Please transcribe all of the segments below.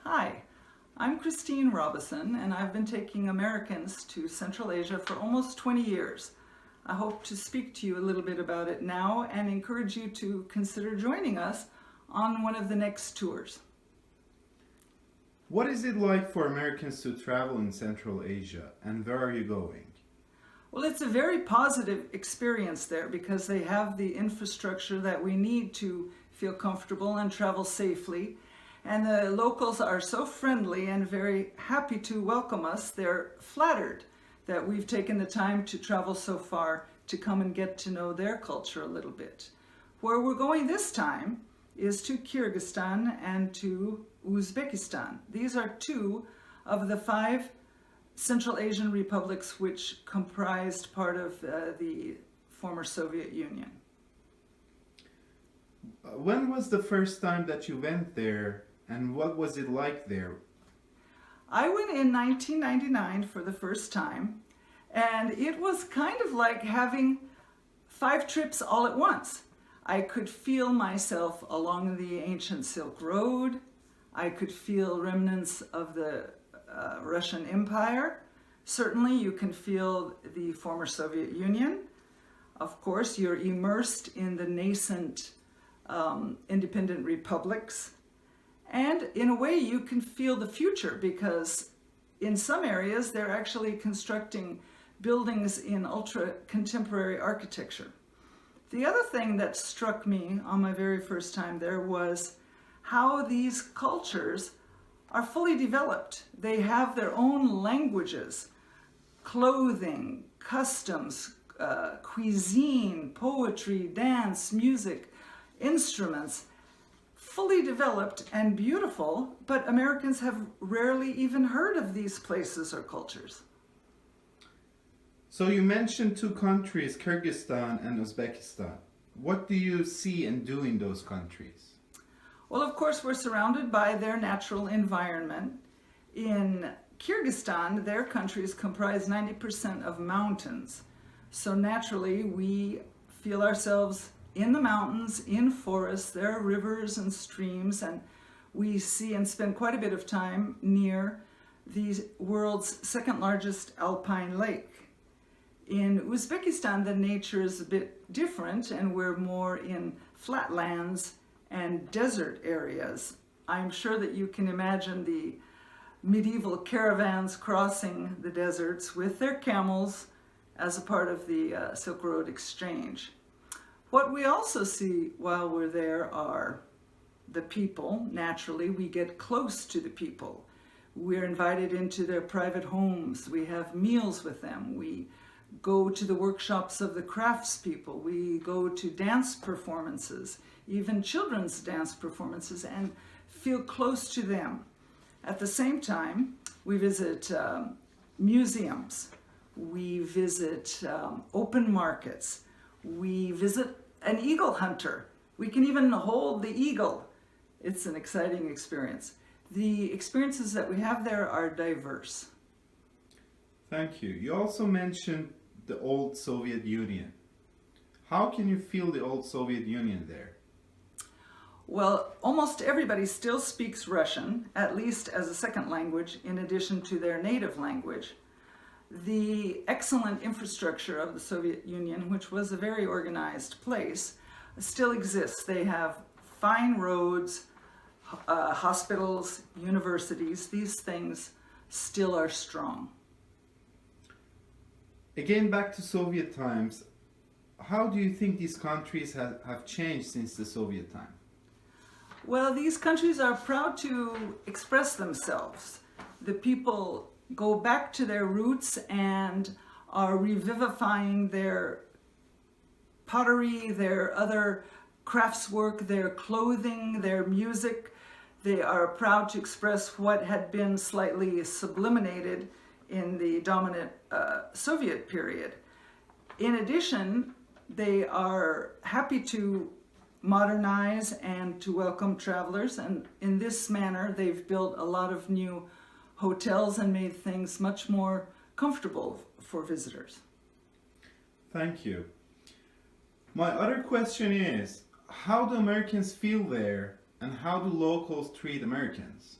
Hi, I'm Christine Robison, and I've been taking Americans to Central Asia for almost 20 years. I hope to speak to you a little bit about it now and encourage you to consider joining us on one of the next tours. What is it like for Americans to travel in Central Asia, and where are you going? Well, it's a very positive experience there because they have the infrastructure that we need to feel comfortable and travel safely. And the locals are so friendly and very happy to welcome us. They're flattered that we've taken the time to travel so far to come and get to know their culture a little bit. Where we're going this time is to Kyrgyzstan and to Uzbekistan. These are two of the 5 Central Asian republics which comprised part of the former Soviet Union. When was the first time that you went there, and what was it like there? I went in 1999 for the first time, and it was kind of like having 5 trips all at once. I could feel myself along the ancient Silk Road. I could feel remnants of the Russian Empire. Certainly you can feel the former Soviet Union. Of course, you're immersed in the nascent independent republics. And in a way you can feel the future because in some areas they're actually constructing buildings in ultra-contemporary architecture. The other thing that struck me on my very first time there was how these cultures are fully developed. They have their own languages, clothing, customs, cuisine, poetry, dance, music, instruments, fully developed and beautiful, but Americans have rarely even heard of these places or cultures. So you mentioned 2 countries, Kyrgyzstan and Uzbekistan. What do you see and do in those countries? Well, of course, we're surrounded by their natural environment. In Kyrgyzstan, their countries comprise 90% of mountains. So naturally, we feel ourselves in the mountains, in forests. There are rivers and streams, and we see and spend quite a bit of time near the world's 2nd largest alpine lake. In Uzbekistan, the nature is a bit different, and we're more in flatlands and desert areas. I'm sure that you can imagine the medieval caravans crossing the deserts with their camels as a part of the Silk Road exchange. What we also see while we're there are the people. Naturally, we get close to the people. We're invited into their private homes. We have meals with them. We go to the workshops of the craftspeople. We go to dance performances, even children's dance performances, and feel close to them. At the same time, we visit museums. We visit open markets. We visit an eagle hunter. We can even hold the eagle. It's an exciting experience. The experiences that we have there are diverse. Thank you. You also mentioned the old Soviet Union. How can you feel the old Soviet Union there? Well, almost everybody still speaks Russian, at least as a 2nd language, in addition to their native language. The excellent infrastructure of the Soviet Union, which was a very organized place, still exists. They have fine roads, hospitals, universities. These things still are strong. Again, back to Soviet times, how do you think these countries have changed since the Soviet time? Well, these countries are proud to express themselves. The people go back to their roots and are revivifying their pottery, their other craftswork, their clothing, their music. They are proud to express what had been slightly sublimated in the dominant Soviet period. In addition, they are happy to modernize and to welcome travelers, and in this manner they've built a lot of new hotels and made things much more comfortable for visitors. Thank you. My other question is, how do Americans feel there, and how do locals treat Americans?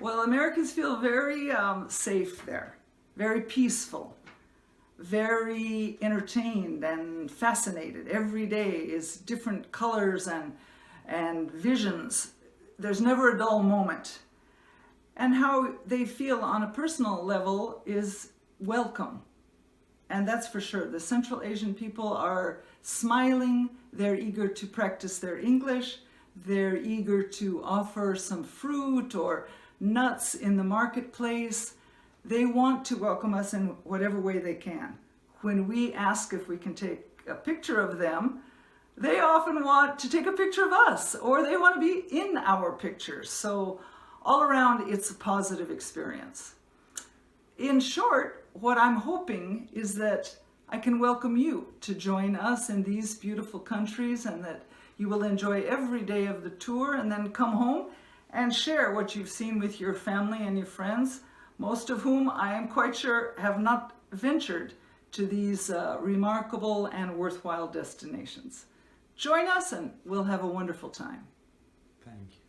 Well, Americans feel very safe there, very peaceful, very entertained and fascinated. Every day is different colors and visions. There's never a dull moment. And how they feel on a personal level is welcome. And that's for sure. The Central Asian people are smiling. They're eager to practice their English. They're eager to offer some fruit or nuts in the marketplace. They want to welcome us in whatever way they can. When we ask if we can take a picture of them, they often want to take a picture of us, or they want to be in our pictures. So all around, it's a positive experience. In short, what I'm hoping is that I can welcome you to join us in these beautiful countries, and that you will enjoy every day of the tour and then come home and share what you've seen with your family and your friends, most of whom I am quite sure have not ventured to these remarkable and worthwhile destinations. Join us and we'll have a wonderful time. Thank you.